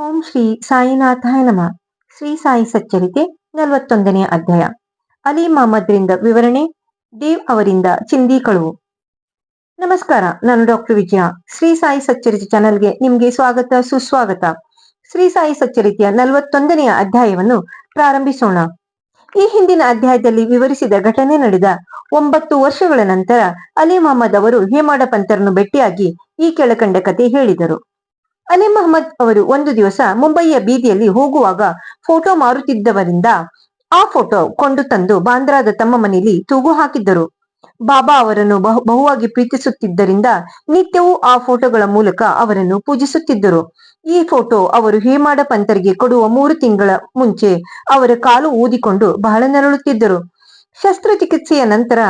ಓಂ ಶ್ರೀ ಸಾಯಿನಾಥಾಯ ನಮಃ. ಶ್ರೀ ಸಾಯಿ ಸಚ್ಚರಿತೆ 41ನೇ ಅಧ್ಯಾಯ. ಅಲಿ ಮಹಮ್ಮದ್ರಿಂದ ವಿವರಣೆ, ದೇವ್ ಅವರಿಂದ ಚಿಂದಿ ಕಳುವು. ನಮಸ್ಕಾರ, ನಾನು ಡಾಕ್ಟರ್ ವಿಜಯ. ಶ್ರೀ ಸಾಯಿ ಸಚ್ಚರಿತೆ ಚಾನೆಲ್ಗೆ ನಿಮ್ಗೆ ಸ್ವಾಗತ, ಸುಸ್ವಾಗತ. ಶ್ರೀ ಸಾಯಿ ಸಚ್ಚರಿತೆಯ 41ನೆಯ ಅಧ್ಯಾಯವನ್ನು ಪ್ರಾರಂಭಿಸೋಣ. ಈ ಹಿಂದಿನ ಅಧ್ಯಾಯದಲ್ಲಿ ವಿವರಿಸಿದ ಘಟನೆ ನಡೆದ 9 ವರ್ಷಗಳ ನಂತರ ಅಲಿ ಮಹಮ್ಮದ್ ಅವರು ಹೇಮಾಡ ಪಂತರನ್ನು ಭೇಟಿಯಾಗಿ ಈ ಕೆಳಕಂಡ ಕತೆ ಹೇಳಿದರು. ಅಲಿ ಮಹಮ್ಮದ್ ಅವರು ಒಂದು ದಿವಸ ಮುಂಬಯಿಯ ಬೀದಿಯಲ್ಲಿ ಹೋಗುವಾಗ ಫೋಟೋ ಮಾರುತ್ತಿದ್ದವರಿಂದ ಆ ಫೋಟೋ ಕೊಂಡು ತಂದು ಬಾಂದ್ರಾದ ತಮ್ಮ ಮನೆಯಲ್ಲಿ ತೂಗು ಹಾಕಿದ್ದರು. ಬಾಬಾ ಅವರನ್ನು ಬಹುವಾಗಿ ಪ್ರೀತಿಸುತ್ತಿದ್ದರಿಂದ ನಿತ್ಯವೂ ಆ ಫೋಟೋಗಳ ಮೂಲಕ ಅವರನ್ನು ಪೂಜಿಸುತ್ತಿದ್ದರು. ಈ ಫೋಟೋ ಅವರು ಹೇಮಾಡ ಪಂತರಿಗೆ ಕೊಡುವ 3 ತಿಂಗಳ ಮುಂಚೆ ಅವರ ಕಾಲು ಊದಿಕೊಂಡು ಬಹಳ ನರಳುತ್ತಿದ್ದರು. ಶಸ್ತ್ರಚಿಕಿತ್ಸೆಯ ನಂತರ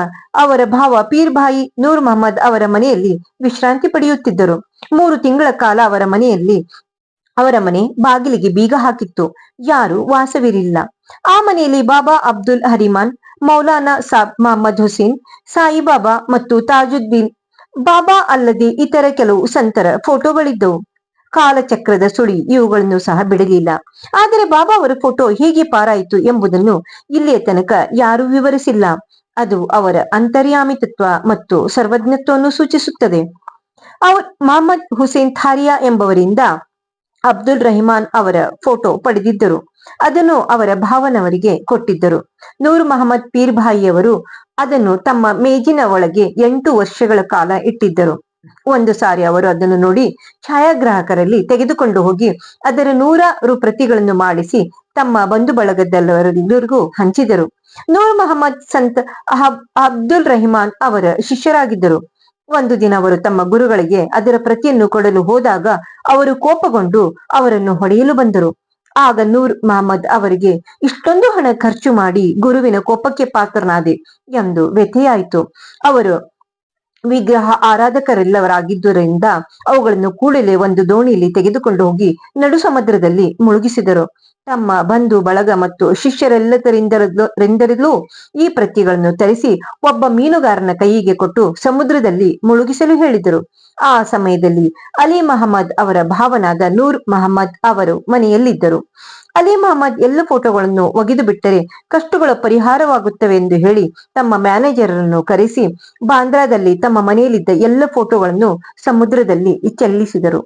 ಅವರ ಭಾವ ಪೀರ್ ಭಾಯಿ ನೂರ್ ಮಹಮ್ಮದ್ ಅವರ ಮನೆಯಲ್ಲಿ ವಿಶ್ರಾಂತಿ ಪಡೆಯುತ್ತಿದ್ದರು. 3 ತಿಂಗಳ ಕಾಲ ಅವರ ಮನೆ ಬಾಗಿಲಿಗೆ ಬೀಗ ಹಾಕಿತ್ತು. ಯಾರು ವಾಸವಿರಲಿಲ್ಲ. ಆ ಮನೆಯಲ್ಲಿ ಬಾಬಾ ಅಬ್ದುಲ್ ಹರಿಮಾನ್, ಮೌಲಾನಾ ಸಾಬ್ ಮೊಹಮ್ಮದ್ ಹುಸೇನ್, ಸಾಯಿಬಾಬಾ ಮತ್ತು ತಾಜುದ್ದೀನ್ ಬಾಬಾ ಅಲ್ಲದೆ ಇತರ ಕೆಲವು ಸಂತರ ಫೋಟೋಗಳಿದ್ದವು. ಕಾಲಚಕ್ರದ ಸುಳಿ ಇವುಗಳನ್ನು ಸಹ ಬಿಡಲಿಲ್ಲ. ಆದರೆ ಬಾಬಾ ಅವರ ಫೋಟೋ ಹೇಗೆ ಪಾರಾಯಿತು ಎಂಬುದನ್ನು ಇಲ್ಲಿಯ ತನಕ ಯಾರೂ ವಿವರಿಸಿಲ್ಲ. ಅದು ಅವರ ಅಂತರ್ಯಾಮಿತ್ವ ಮತ್ತು ಸರ್ವಜ್ಞತ್ವವನ್ನು ಸೂಚಿಸುತ್ತದೆ. ಮೊಹಮ್ಮದ್ ಹುಸೇನ್ ಥಾರಿಯಾ ಎಂಬವರಿಂದ ಅಬ್ದುಲ್ ರಹಿಮಾನ್ ಅವರ ಫೋಟೋ ಪಡೆದಿದ್ದರು. ಅದನ್ನು ಅವರ ಭಾವನವರಿಗೆ ಕೊಟ್ಟಿದ್ದರು. ನೂರ್ ಮಹಮ್ಮದ್ ಪೀರ್ ಭಾಯಿಯವರು ಅದನ್ನು ತಮ್ಮ ಮೇಜಿನ ಒಳಗೆ 8 ವರ್ಷಗಳ ಕಾಲ ಇಟ್ಟಿದ್ದರು. ಒಂದು ಸಾರಿ ಅವರು ಅದನ್ನು ನೋಡಿ ಛಾಯಾಗ್ರಾಹಕರಲ್ಲಿ ತೆಗೆದುಕೊಂಡು ಹೋಗಿ ಅದರ 100 ಪ್ರತಿಗಳನ್ನು ಮಾಡಿಸಿ ತಮ್ಮ ಬಂಧು ಬಳಗದವರೆಲ್ಲರಿಗೂ ಹಂಚಿದರು. ನೂರ್ ಮಹಮ್ಮದ್ ಸಂತ್ ಅಬ್ದುಲ್ ರಹಿಮಾನ್ ಅವರ ಶಿಷ್ಯರಾಗಿದ್ದರು. ಒಂದು ದಿನ ಅವರು ತಮ್ಮ ಗುರುಗಳಿಗೆ ಅದರ ಪ್ರತಿಯನ್ನು ಕೊಡಲು ಹೋದಾಗ ಅವರು ಕೋಪಗೊಂಡು ಅವರನ್ನು ಹೊಡೆಯಲು ಬಂದರು. ಆಗ ನೂರ್ ಮಹಮ್ಮದ್ ಅವರಿಗೆ ಇಷ್ಟೊಂದು ಹಣ ಖರ್ಚು ಮಾಡಿ ಗುರುವಿನ ಕೋಪಕ್ಕೆ ಪಾತ್ರನಾದೆ ಎಂದು ವ್ಯಥೆಯಾಯಿತು. ಅವರು ವಿಗ್ರಹ ಆರಾಧಕರೆಲ್ಲವರಾಗಿದ್ದರಿಂದ ಅವುಗಳನ್ನು ಕೂಡಲೇ ಒಂದು ದೋಣಿಯಲ್ಲಿ ತೆಗೆದುಕೊಂಡು ಹೋಗಿ ನಡು ಸಮುದ್ರದಲ್ಲಿ ಮುಳುಗಿಸಿದರು. ತಮ್ಮ ಬಂಧು ಬಳಗ ಮತ್ತು ಶಿಷ್ಯರೆಲ್ಲರಿಂದಲೂ ಈ ಪ್ರತಿಗಳನ್ನು ತರಿಸಿ ಒಬ್ಬ ಮೀನುಗಾರನ ಕೈಗೆ ಕೊಟ್ಟು ಸಮುದ್ರದಲ್ಲಿ ಮುಳುಗಿಸಲು ಹೇಳಿದರು. ಆ ಸಮಯದಲ್ಲಿ ಅಲಿ ಮಹಮ್ಮದ್ ಅವರ ಭಾವನಾದ ನೂರ್ ಮಹಮ್ಮದ್ ಅವರು ಮನೆಯಲ್ಲಿದ್ದರು. ಅಲಿ ಮಹಮ್ಮದ್ ಎಲ್ಲ ಫೋಟೋಗಳನ್ನು ಒಗೆದು ಬಿಟ್ಟರೆ ಕಷ್ಟಗಳ ಪರಿಹಾರವಾಗುತ್ತವೆ ಎಂದು ಹೇಳಿ ತಮ್ಮ ಮ್ಯಾನೇಜರನ್ನು ಕರೆಸಿ ಬಾಂದ್ರಾದಲ್ಲಿ ತಮ್ಮ ಮನೆಯಲ್ಲಿದ್ದ ಎಲ್ಲ ಫೋಟೋಗಳನ್ನು ಸಮುದ್ರದಲ್ಲಿ ಚೆಲ್ಲಿಸಿದರು.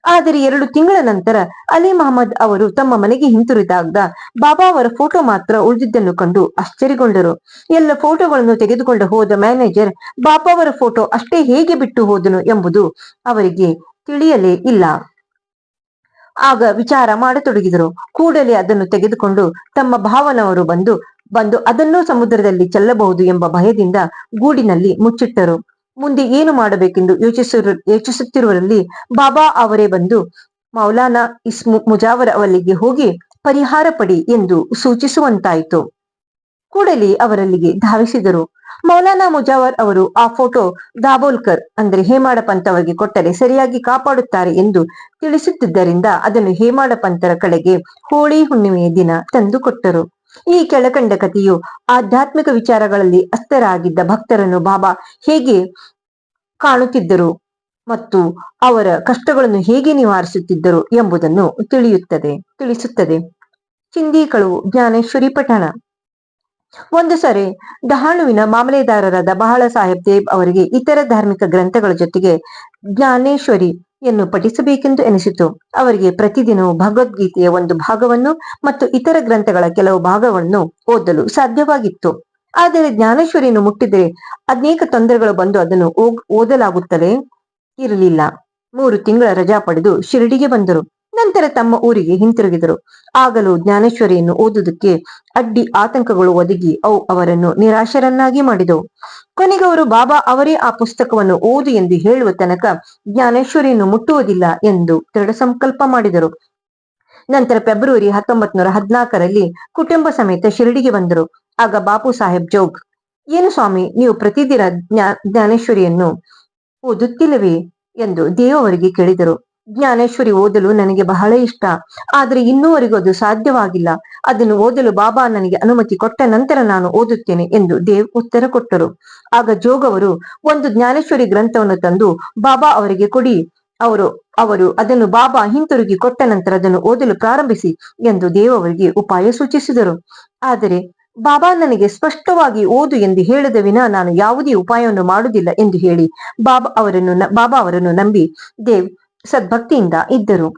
ಆದರೆ 2 ತಿಂಗಳ ನಂತರ ಅಲಿ ಮಹಮ್ಮದ್ ಅವರು ತಮ್ಮ ಮನೆಗೆ ಹಿಂತಿರುಗಿದಾಗ ಬಾಬಾ ಅವರ ಫೋಟೋ ಮಾತ್ರ ಉಳಿದಿದ್ದನ್ನು ಕಂಡು ಆಶ್ಚರ್ಯಗೊಂಡರು. ಎಲ್ಲ ಫೋಟೋಗಳನ್ನು ತೆಗೆದುಕೊಂಡು ಹೋದ ಮ್ಯಾನೇಜರ್ ಬಾಬಾ ಅವರ ಫೋಟೋ ಅಷ್ಟೇ ಹೇಗೆ ಬಿಟ್ಟು ಹೋದನು ಎಂಬುದು ಅವರಿಗೆ ತಿಳಿಯಲೇ ಇಲ್ಲ. ಆಗ ವಿಚಾರ ಮಾಡತೊಡಗಿದರು. ಕೂಡಲೇ ಅದನ್ನು ತೆಗೆದುಕೊಂಡು ತಮ್ಮ ಭಾವನವರು ಬಂದು ಅದನ್ನು ಸಮುದ್ರದಲ್ಲಿ ಚೆಲ್ಲಬಹುದು ಎಂಬ ಭಯದಿಂದ ಗೂಡಿನಲ್ಲಿ ಮುಚ್ಚಿಟ್ಟರು. ಮುಂದೆ ಏನು ಮಾಡಬೇಕೆಂದು ಯೋಚಿಸುತ್ತಿರುವರಲ್ಲಿ ಬಾಬಾ ಅವರೇ ಬಂದು ಮೌಲಾನಾ ಮುಜಾವರ್ ಅವರಿಗೆ ಹೋಗಿ ಪರಿಹಾರ ಪಡಿ ಎಂದು ಸೂಚಿಸುವಂತಾಯಿತು. ಕೂಡಲೇ ಅವರಲ್ಲಿಗೆ ಧಾವಿಸಿದರು. ಮೌಲಾನಾ ಮುಜಾವರ್ ಅವರು ಆ ಫೋಟೋ ದಾಬೋಲ್ಕರ್ ಅಂದ್ರೆ ಹೇಮಾಡ ಪಂತ್ ಅವರಿಗೆ ಕೊಟ್ಟರೆ ಸರಿಯಾಗಿ ಕಾಪಾಡುತ್ತಾರೆ ಎಂದು ತಿಳಿಸುತ್ತಿದ್ದರಿಂದ ಅದನ್ನು ಹೇಮಾಡ ಪಂತರ ಕಡೆಗೆ ಹೋಳಿ ಹುಣ್ಣಿಮೆಯ ದಿನ ತಂದು ಕೊಟ್ಟರು. ಈ ಕೆಳಕಂಡ ಕಥೆಯು ಆಧ್ಯಾತ್ಮಿಕ ವಿಚಾರಗಳಲ್ಲಿ ಅಸ್ಥರಾಗಿದ್ದ ಭಕ್ತರನ್ನು ಬಾಬಾ ಹೇಗೆ ಕಾಣುತ್ತಿದ್ದರು ಮತ್ತು ಅವರ ಕಷ್ಟಗಳನ್ನು ಹೇಗೆ ನಿವಾರಿಸುತ್ತಿದ್ದರು ಎಂಬುದನ್ನು ತಿಳಿಸುತ್ತದೆ. ಚಿಂದಿ ಕಳುವು. ಜ್ಞಾನೇಶ್ವರಿ ಪಠಣ. ಒಂದು ಸರಿ ಡಹಾಣುವಿನ ಮಾಮಲೆದಾರರಾದ ಬಹಳ ಸಾಹೇಬ್ ದೇವ್ ಅವರಿಗೆ ಇತರ ಧಾರ್ಮಿಕ ಗ್ರಂಥಗಳ ಜೊತೆಗೆ ಜ್ಞಾನೇಶ್ವರಿಯನ್ನು ಪಠಿಸಬೇಕೆಂದು ಎನಿಸಿತು. ಅವರಿಗೆ ಪ್ರತಿದಿನವೂ ಭಗವದ್ಗೀತೆಯ ಒಂದು ಭಾಗವನ್ನು ಮತ್ತು ಇತರ ಗ್ರಂಥಗಳ ಕೆಲವು ಭಾಗವನ್ನು ಓದಲು ಸಾಧ್ಯವಾಗಿತ್ತು. ಆದರೆ ಜ್ಞಾನೇಶ್ವರಿಯನ್ನು ಮುಟ್ಟಿದರೆ ಅನೇಕ ತೊಂದರೆಗಳು ಬಂದು ಅದನ್ನು ಓದಲಾಗುತ್ತಲೇ ಇರಲಿಲ್ಲ. 3 ತಿಂಗಳ ರಜಾ ಪಡೆದು ಶಿರಡಿಗೆ ಬಂದರು. ನಂತರ ತಮ್ಮ ಊರಿಗೆ ಹಿಂತಿರುಗಿದರು. ಆಗಲೂ ಜ್ಞಾನೇಶ್ವರಿಯನ್ನು ಓದುವುದಕ್ಕೆ ಅಡ್ಡಿ ಆತಂಕಗಳು ಒದಗಿ ಅವು ಅವರನ್ನು ನಿರಾಶರನ್ನಾಗಿ ಮಾಡಿದವು. ಕೊನೆಗೆ ಅವರು ಬಾಬಾ ಅವರೇ ಆ ಪುಸ್ತಕವನ್ನು ಓದು ಎಂದು ಹೇಳುವ ತನಕ ಜ್ಞಾನೇಶ್ವರಿಯನ್ನು ಮುಟ್ಟುವುದಿಲ್ಲ ಎಂದು ದೃಢ ಸಂಕಲ್ಪ ಮಾಡಿದರು. ನಂತರ ಫೆಬ್ರವರಿ 1914ರಲ್ಲಿ ಕುಟುಂಬ ಸಮೇತ ಶಿರಡಿಗೆ ಬಂದರು. ಆಗ ಬಾಪು ಸಾಹೇಬ್ ಜೋಗ್, ಏನು ಸ್ವಾಮಿ, ನೀವು ಪ್ರತಿದಿನ ಜ್ಞಾನೇಶ್ವರಿಯನ್ನು ಓದುತ್ತಿಲ್ಲವೇ ಎಂದು ದೇವರಿಗೆ ಕೇಳಿದರು. ಜ್ಞಾನೇಶ್ವರಿ ಓದಲು ನನಗೆ ಬಹಳ ಇಷ್ಟ, ಆದರೆ ಇನ್ನೂವರೆಗೂ ಅದು ಸಾಧ್ಯವಾಗಿಲ್ಲ. ಅದನ್ನು ಓದಲು ಬಾಬಾ ನನಗೆ ಅನುಮತಿ ಕೊಟ್ಟ ನಂತರ ನಾನು ಓದುತ್ತೇನೆ ಎಂದು ದೇವ್ ಉತ್ತರ ಕೊಟ್ಟರು. ಆಗ ಜೋಗ್ ಅವರು ಒಂದು ಜ್ಞಾನೇಶ್ವರಿ ಗ್ರಂಥವನ್ನು ತಂದು ಬಾಬಾ ಅವರಿಗೆ ಕೊಡಿ, ಅವರು ಅವರು ಅದನ್ನು ಬಾಬಾ ಹಿಂತಿರುಗಿ ಕೊಟ್ಟ ನಂತರ ಅದನ್ನು ಓದಲು ಪ್ರಾರಂಭಿಸಿ ಎಂದು ದೇವ್ ಅವರಿಗೆ ಉಪಾಯ ಸೂಚಿಸಿದರು. ಆದರೆ ಬಾಬಾ ನನಗೆ ಸ್ಪಷ್ಟವಾಗಿ ಓದು ಎಂದು ಹೇಳದ ವಿನಾ ನಾನು ಯಾವುದೇ ಉಪಾಯವನ್ನು ಮಾಡುವುದಿಲ್ಲ ಎಂದು ಹೇಳಿ ಬಾಬಾ ಅವರನ್ನು ನಂಬಿ ದೇವ್ ಸದ್ಭಕ್ತಿಯಿಂದ ಇದ್ದರು.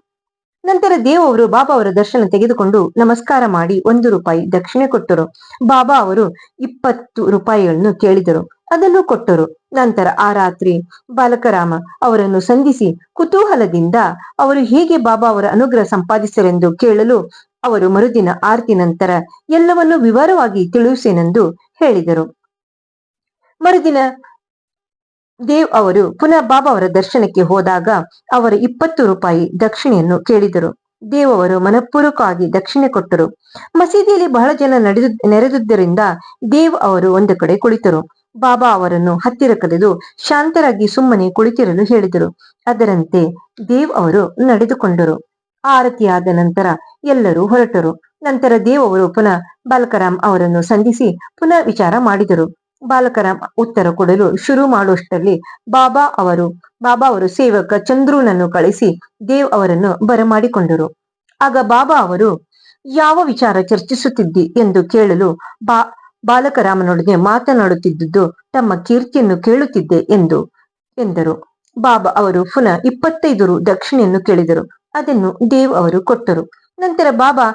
ನಂತರ ದೇವ್ ಅವರು ಬಾಬಾ ಅವರ ದರ್ಶನ ತೆಗೆದುಕೊಂಡು ನಮಸ್ಕಾರ ಮಾಡಿ 1 ರೂಪಾಯಿ ದಕ್ಷಿಣೆ ಕೊಟ್ಟರು. ಬಾಬಾ ಅವರು 20 ರೂಪಾಯಿಗಳನ್ನು ಕೇಳಿದರು, ಅದನ್ನು ಕೊಟ್ಟರು. ನಂತರ ಆ ರಾತ್ರಿ ಬಾಲಕರಾಮ ಅವರನ್ನು ಸಂಧಿಸಿ ಕುತೂಹಲದಿಂದ ಅವರು ಹೇಗೆ ಬಾಬಾ ಅವರ ಅನುಗ್ರಹ ಸಂಪಾದಿಸರೆಂದು ಕೇಳಲು ಅವರು ಮರುದಿನ ಆರತಿ ನಂತರ ಎಲ್ಲವನ್ನೂ ವಿವರವಾಗಿ ತಿಳಿಸೇನೆಂದು ಹೇಳಿದರು. ಮರುದಿನ ದೇವ್ ಅವರು ಪುನಃ ಬಾಬಾ ಅವರ ದರ್ಶನಕ್ಕೆ ಹೋದಾಗ ಅವರು 20 ರೂಪಾಯಿ ದಕ್ಷಿಣೆಯನ್ನು ಕೇಳಿದರು. ದೇವ್ ಅವರು ಮನಪೂರ್ವಕವಾಗಿ ದಕ್ಷಿಣೆ ಕೊಟ್ಟರು. ಮಸೀದಿಯಲ್ಲಿ ಬಹಳ ಜನ ನೆರೆದಿದ್ದರಿಂದ ದೇವ್ ಅವರು ಒಂದು ಕಡೆ ಕುಳಿತರು. ಬಾಬಾ ಅವರನ್ನು ಹತ್ತಿರ ಕರೆದು ಶಾಂತರಾಗಿ ಸುಮ್ಮನೆ ಕುಳಿತಿರಲು ಹೇಳಿದರು. ಅದರಂತೆ ದೇವ್ ಅವರು ನಡೆದುಕೊಂಡರು. ಆರತಿಯಾದ ನಂತರ ಎಲ್ಲರೂ ಹೊರಟರು. ನಂತರ ದೇವ್ ಅವರು ಪುನಃ ಬಾಲಕರಾಮ್ ಅವರನ್ನು ಸಂಧಿಸಿ ಪುನಃ ವಿಚಾರ ಮಾಡಿದರು. ಬಾಲಕರಾಮ್ ಉತ್ತರ ಕೊಡಲು ಶುರು ಮಾಡುವಷ್ಟರಲ್ಲಿ ಬಾಬಾ ಅವರು ಸೇವಕ ಚಂದ್ರನನ್ನು ಕಳಿಸಿ ದೇವ್ ಅವರನ್ನು ಬರಮಾಡಿಕೊಂಡರು. ಆಗ ಬಾಬಾ ಅವರು ಯಾವ ವಿಚಾರ ಚರ್ಚಿಸುತ್ತಿದ್ದಿ ಎಂದು ಕೇಳಲು ಬಾಲಕರಾಮನೊಡನೆ ಮಾತನಾಡುತ್ತಿದ್ದುದು ತಮ್ಮ ಕೀರ್ತಿಯನ್ನು ಕೇಳುತ್ತಿದ್ದೆ ಎಂದರು. ಬಾಬಾ ಅವರು ಪುನಃ 25 ದಕ್ಷಿಣೆಯನ್ನು ಕೇಳಿದರು. ಅದನ್ನು ದೇವ್ ಅವರು ಕೊಟ್ಟರು. ನಂತರ ಬಾಬಾ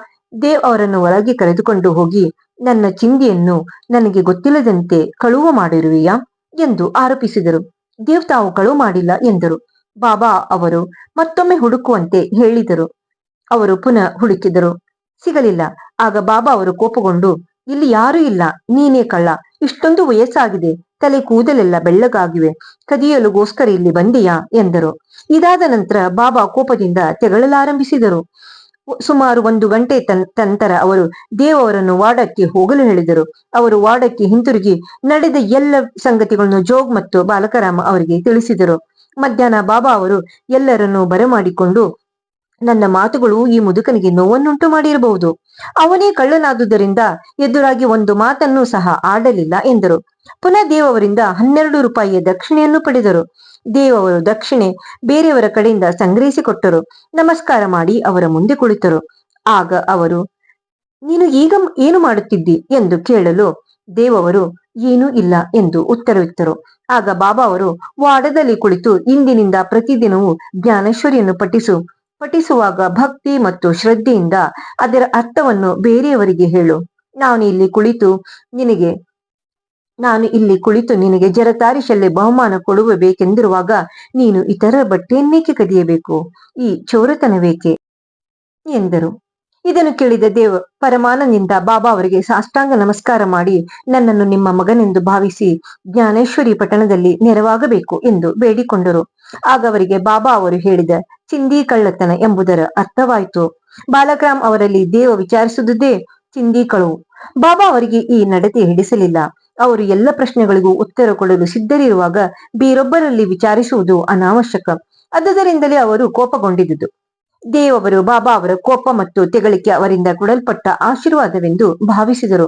ದೇವ್ ಅವರನ್ನು ಒಳಗೆ ಕರೆದುಕೊಂಡು ಹೋಗಿ ನನ್ನ ಚಿಂದಿಯನ್ನು ನನಗೆ ಗೊತ್ತಿಲ್ಲದಂತೆ ಕಳುವು ಮಾಡಿರುವೆಯಾ ಎಂದು ಆರೋಪಿಸಿದರು. ದೇವ್ ತಾವು ಕಳುವು ಮಾಡಿಲ್ಲ ಎಂದರು. ಬಾಬಾ ಅವರು ಮತ್ತೊಮ್ಮೆ ಹುಡುಕುವಂತೆ ಹೇಳಿದರು. ಅವರು ಪುನಃ ಹುಡುಕಿದರು, ಸಿಗಲಿಲ್ಲ. ಆಗ ಬಾಬಾ ಅವರು ಕೋಪಗೊಂಡು, ಇಲ್ಲಿ ಯಾರೂ ಇಲ್ಲ, ನೀನೇ ಕಳ್ಳ, ಇಷ್ಟೊಂದು ವಯಸ್ಸಾಗಿದೆ, ತಲೆ ಕೂದಲೆಲ್ಲ ಬೆಳ್ಳಗಾಗಿವೆ, ಕದಿಯಲುಗೋಸ್ಕರ ಇಲ್ಲಿ ಬಂದೆಯಾ ಎಂದರು. ಇದಾದ ನಂತರ ಬಾಬಾ ಕೋಪದಿಂದ ತೆಗಳಲಾರಂಭಿಸಿದರು. ಸುಮಾರು 1 ಗಂಟೆ ನಂತರ ಅವರು ದೇವ್ ಅವರನ್ನು ವಾಡಕ್ಕೆ ಹೋಗಲು ಹೇಳಿದರು. ಅವರು ವಾಡಕ್ಕೆ ಹಿಂತಿರುಗಿ ನಡೆದ ಎಲ್ಲ ಸಂಗತಿಗಳನ್ನು ಜೋಗ್ ಮತ್ತು ಬಾಲಕರಾಮ ಅವರಿಗೆ ತಿಳಿಸಿದರು. ಮಧ್ಯಾಹ್ನ ಬಾಬಾ ಅವರು ಎಲ್ಲರನ್ನೂ ಬರಮಾಡಿಕೊಂಡು, ನನ್ನ ಮಾತುಗಳು ಈ ಮುದುಕನಿಗೆ ನೋವನ್ನುಂಟು ಮಾಡಿರಬಹುದು, ಅವನೇ ಕಳ್ಳನಾದುದರಿಂದ ಎದುರಾಗಿ ಒಂದು ಮಾತನ್ನು ಸಹ ಆಡಲಿಲ್ಲ ಎಂದರು. ಪುನಃ ದೇವ್ ಅವರಿಂದ 12 ರೂಪಾಯಿಯ ದಕ್ಷಿಣೆಯನ್ನು ಪಡೆದರು. ದೇವ್ ಅವರು ದಕ್ಷಿಣೆ ಬೇರೆಯವರ ಕಡೆಯಿಂದ ಸಂಗ್ರಹಿಸಿಕೊಟ್ಟರು. ನಮಸ್ಕಾರ ಮಾಡಿ ಅವರ ಮುಂದೆ ಕುಳಿತರು. ಆಗ ಅವರು, ನೀನು ಈಗ ಏನು ಮಾಡುತ್ತಿದ್ದಿ ಎಂದು ಕೇಳಲು ದೇವ್ ಅವರು ಏನೂ ಇಲ್ಲ ಎಂದು ಉತ್ತರವಿತ್ತರು. ಆಗ ಬಾಬಾ ಅವರು ವಾಡದಲ್ಲಿ ಕುಳಿತು ಇಂದಿನಿಂದ ಪ್ರತಿದಿನವೂ ಜ್ಞಾನೇಶ್ವರಿಯನ್ನು ಪಠಿಸುವಾಗ ಭಕ್ತಿ ಮತ್ತು ಶ್ರದ್ಧೆಯಿಂದ ಅದರ ಅರ್ಥವನ್ನು ಬೇರೆಯವರಿಗೆ ಹೇಳು. ನಾನು ಇಲ್ಲಿ ಕುಳಿತು ನಿನಗೆ ಜರತಾರಿ ಶಲ್ಯ ಬಹುಮಾನ ಕೊಡುವಬೇಕೆಂದಿರುವಾಗ ನೀನು ಇತರರ ಬಟ್ಟೆಯನ್ನೇಕೆ ಕದಿಯಬೇಕು? ಈ ಚೋರತನವೇಕೆ ಎಂದರು. ಇದನ್ನು ಕೇಳಿದ ದೇವ್ ಪರಮಾನಂದದಿಂದ ಬಾಬಾ ಅವರಿಗೆ ಸಾಷ್ಟಾಂಗ ನಮಸ್ಕಾರ ಮಾಡಿ ನನ್ನನ್ನು ನಿಮ್ಮ ಮಗನೆಂದು ಭಾವಿಸಿ ಜ್ಞಾನೇಶ್ವರಿ ಪಟ್ಟಣದಲ್ಲಿ ನೆರವಾಗಬೇಕು ಎಂದು ಬೇಡಿಕೊಂಡರು. ಆಗ ಅವರಿಗೆ ಬಾಬಾ ಅವರು ಹೇಳಿದ ಚಿಂದಿ ಕಳ್ಳತನ ಎಂಬುದರ ಅರ್ಥವಾಯಿತು. ಬಾಲಕರಾಮ್ ಅವರಲ್ಲಿ ದೇವ ವಿಚಾರಿಸುವುದೇ ಚಿಂದಿ ಕಳುವು. ಬಾಬಾ ಅವರಿಗೆ ಈ ನಡತೆ ಹಿಡಿಸಲಿಲ್ಲ. ಅವರು ಎಲ್ಲ ಪ್ರಶ್ನೆಗಳಿಗೂ ಉತ್ತರ ಕೊಡಲು ಸಿದ್ಧರಿರುವಾಗ ಬೇರೊಬ್ಬರಲ್ಲಿ ವಿಚಾರಿಸುವುದು ಅನಾವಶ್ಯಕ. ಆದ್ದರಿಂದಲೇ ಅವರು ಕೋಪಗೊಂಡಿದ್ದುದು. ದೇವ್ ಅವರು ಬಾಬಾ ಅವರ ಕೋಪ ಮತ್ತು ತೆಗಳಿಕೆ ಅವರಿಂದ ಕೊಡಲ್ಪಟ್ಟ ಆಶೀರ್ವಾದವೆಂದು ಭಾವಿಸಿದರು.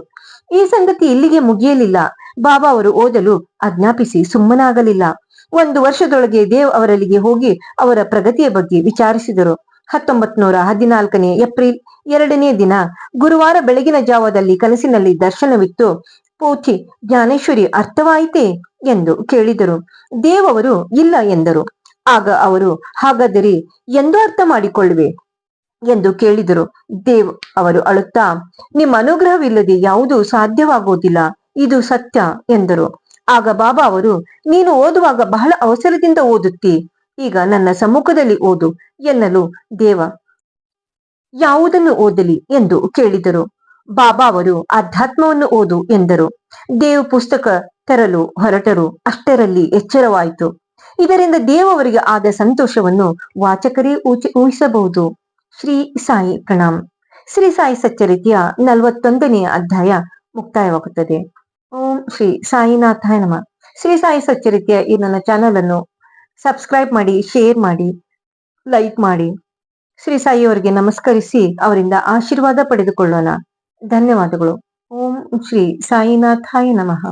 ಈ ಸಂಗತಿ ಇಲ್ಲಿಗೆ ಮುಗಿಯಲಿಲ್ಲ. ಬಾಬಾ ಅವರು ಓದಲು ಆಜ್ಞಾಪಿಸಿ ಸುಮ್ಮನಾಗಲಿಲ್ಲ. 1 ವರ್ಷದೊಳಗೆ ದೇವ್ ಅವರಲ್ಲಿಗೆ ಹೋಗಿ ಅವರ ಪ್ರಗತಿಯ ಬಗ್ಗೆ ವಿಚಾರಿಸಿದರು. 1914 ಏಪ್ರಿಲ್ 2ನೇ ದಿನ ಗುರುವಾರ ಬೆಳಗಿನ ಜಾವದಲ್ಲಿ ಕನಸಿನಲ್ಲಿ ದರ್ಶನವಿತ್ತು. ಪೋಥಿ ಜ್ಞಾನೇಶ್ವರಿ ಅರ್ಥವಾಯಿತೇ ಎಂದು ಕೇಳಿದರು. ದೇವ್ ಅವರು ಇಲ್ಲ ಎಂದರು. ಆಗ ಅವರು, ಹಾಗಾದರೆ ಎಂದು ಅರ್ಥ ಮಾಡಿಕೊಳ್ಳುವೆ ಎಂದು ಕೇಳಿದರು. ದೇವ್ ಅವರು ಅಳುತ್ತಾ, ನಿಮ್ಮ ಅನುಗ್ರಹವಿಲ್ಲದೆ ಯಾವುದೂ ಸಾಧ್ಯವಾಗುವುದಿಲ್ಲ, ಇದು ಸತ್ಯ ಎಂದರು. ಆಗ ಬಾಬಾ ಅವರು, ನೀನು ಓದುವಾಗ ಬಹಳ ಅವಸರದಿಂದ ಓದುತ್ತಿ, ಈಗ ನನ್ನ ಸಮ್ಮುಖದಲ್ಲಿ ಓದು ಎನ್ನಲು ದೇವ ಯಾವುದನ್ನು ಓದಲಿ ಎಂದು ಕೇಳಿದರು. ಬಾಬಾ ಅವರು ಅಧ್ಯಾತ್ಮವನ್ನು ಓದು ಎಂದರು. ದೇವ್ ಪುಸ್ತಕ ತರಲು ಹೊರಟರು. ಅಷ್ಟರಲ್ಲಿ ಎಚ್ಚರವಾಯಿತು. ಇದರಿಂದ ದೇವ್ ಅವರಿಗೆ ಆದ ಸಂತೋಷವನ್ನು ವಾಚಕರೇ ಊಹಿಸಬಹುದು. ಶ್ರೀ ಸಾಯಿ ಪ್ರಣಾಮ್. ಶ್ರೀ ಸಾಯಿ ಸಚ್ಚರಿತೆಯ 41ನೇ ಅಧ್ಯಾಯ ಮುಕ್ತಾಯವಾಗುತ್ತದೆ. ಓಂ ಶ್ರೀ ಸಾಯಿನಾಥಾಯ ನಮಃ. ಶ್ರೀ ಸಾಯಿ ಸಚ್ಚರಿತೆಯ ಈ ನನ್ನ ಚಾನೆಲ್ ಅನ್ನು ಸಬ್ಸ್ಕ್ರೈಬ್ ಮಾಡಿ, ಶೇರ್ ಮಾಡಿ, ಲೈಕ್ ಮಾಡಿ. ಶ್ರೀ ಸಾಯಿ ಅವರಿಗೆ ನಮಸ್ಕರಿಸಿ ಅವರಿಂದ ಆಶೀರ್ವಾದ ಪಡೆದುಕೊಳ್ಳೋಣ. ಧನ್ಯವಾದಗಳು. ಓಂ ಶ್ರೀ ಸಾಯಿನಾಥಾಯ ನಮಃ.